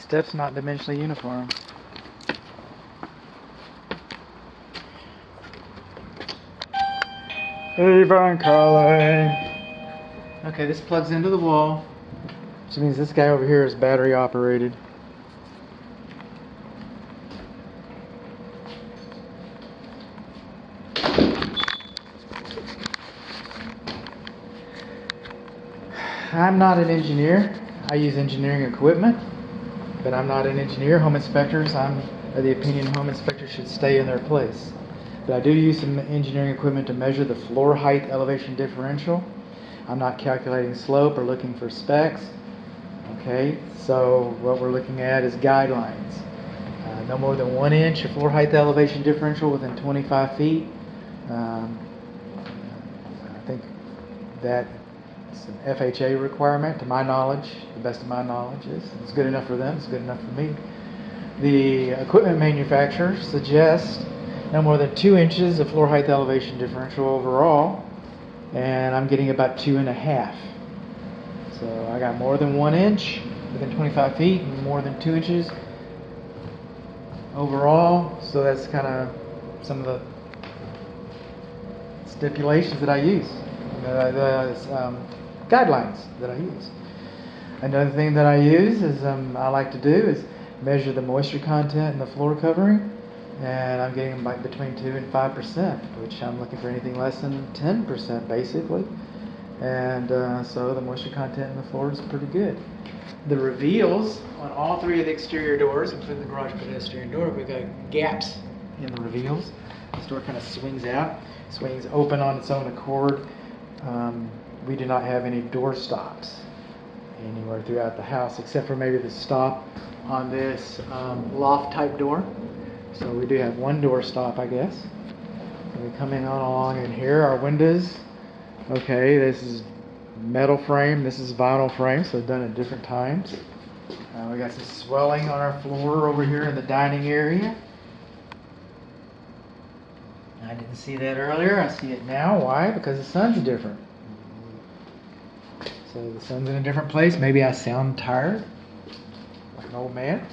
Steps not dimensionally uniform. Hey, Brian Carly. Okay, this plugs into the wall, which means this guy over here is battery operated. I'm not an engineer. I use engineering equipment, but I'm not an engineer. Home inspectors, I'm of the opinion home inspectors should stay in their place. But I do use some engineering equipment to measure the floor height elevation differential. I'm not calculating slope or looking for specs. Okay, so what we're looking at is guidelines. No more than 1 inch of floor height elevation differential within 25 feet. I think that it's an FHA requirement, to my knowledge, the best of my knowledge is. It's good enough for them, it's good enough for me. The equipment manufacturer suggests no more than 2 inches of floor height elevation differential overall, and I'm getting about 2.5. So I got more than 1 inch within 25 feet and more than 2 inches overall. So that's kind of some of the stipulations that I use, guidelines that I use. Another thing that I use is I like to do is measure the moisture content in the floor covering, and I'm getting like between 2 and 5%, which I'm looking for anything less than 10% basically. And so the moisture content in the floor is pretty good. The reveals on all 3 of the exterior doors, including the garage pedestrian door, we've got gaps in the reveals. This door kind of swings out, swings open on its own accord. We do not have any door stops anywhere throughout the house, except for maybe the stop on this loft type door. So we do have 1 door stop, I guess. So we come in on along in here, our windows. Okay, this is metal frame, this is vinyl frame, so done at different times. We got some swelling on our floor over here in the dining area. I didn't see that earlier, I see it now. Why? Because the sun's different. So the sun's in a different place. Maybe I sound tired, like an old man.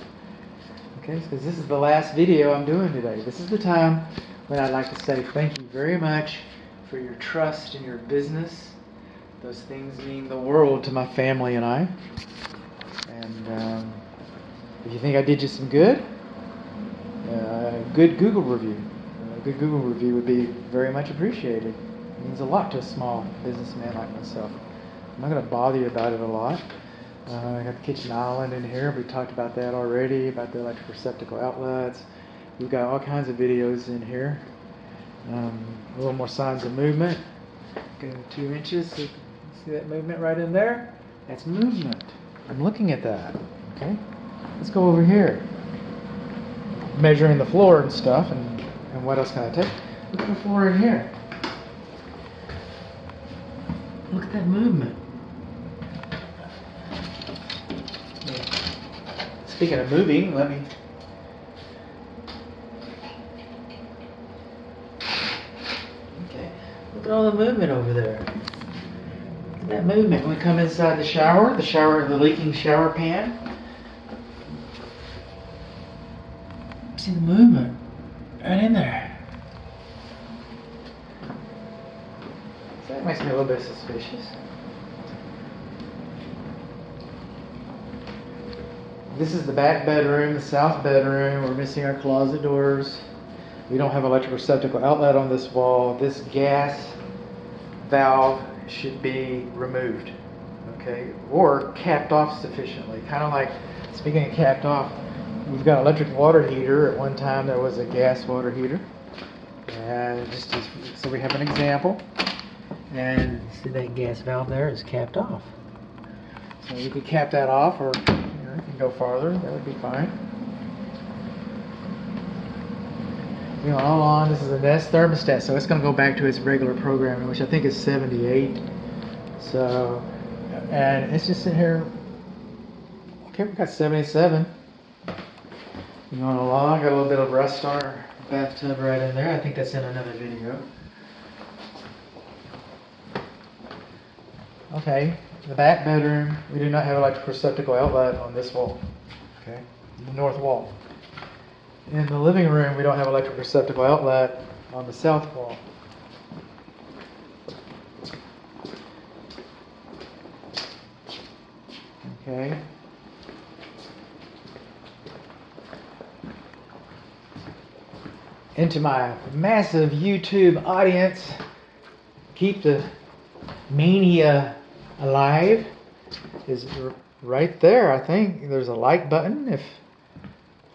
Okay, because this is the last video I'm doing today. This is the time when I'd like to say thank you very much for your trust in your business. Those things mean the world to my family and I. And if you think I did you some good, good Google review. A good Google review would be very much appreciated. It means a lot to a small businessman like myself. I'm not going to bother you about it a lot. I got the kitchen island in here. We talked about that already, about the electric receptacle outlets. We've got all kinds of videos in here. A little more signs of movement. Going 2 inches. So you can see that movement right in there? That's movement. I'm looking at that. Okay. Let's go over here. Measuring the floor and stuff, and what else can I take? Look at the floor in here. Look at that movement. Speaking of moving, let me. Okay, look at all the movement over there. Look at that movement. When we come inside the shower, the leaking shower pan. See the movement right in there. So that makes me a little bit suspicious. This is the back bedroom, the south bedroom. We're missing our closet doors. We don't have electric receptacle outlet on this wall. This gas valve should be removed, okay, or capped off sufficiently. Kind of like, speaking of capped off, we've got electric water heater. At one time there was a gas water heater. And so we have an example. And see that gas valve there is capped off. So you could cap that off, or you can go farther, that would be fine. All on, this is a Nest thermostat, so it's going to go back to its regular programming, which I think is 78. So, and it's just sitting here. Okay, we've got 77. Going along, got a little bit of rust on our bathtub right in there. I think that's in another video. Okay, the back bedroom, we do not have electric receptacle outlet on this wall. Okay, the north wall. In the living room, we don't have electric receptacle outlet on the south wall. Okay. Into my massive YouTube audience, keep the mania alive, is right there. I think there's a like button. If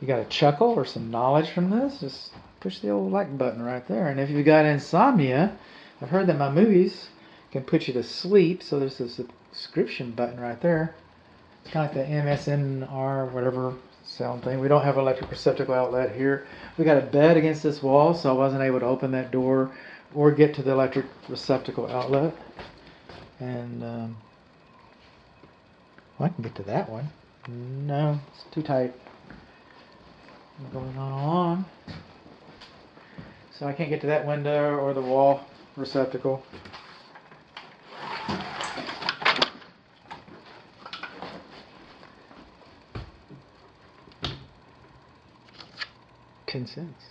you got a chuckle or some knowledge from this, just push the old like button right there. And if you've got insomnia, I've heard that my movies can put you to sleep, so there's a subscription button right there. It's kind of like the MSNR, whatever sound thing. We don't have electric receptacle outlet here. We got a bed against this wall, so I wasn't able to open that door or get to the electric receptacle outlet. And well, I can get to that one. No, it's too tight. Going on along. So I can't get to that window or the wall receptacle. Consents.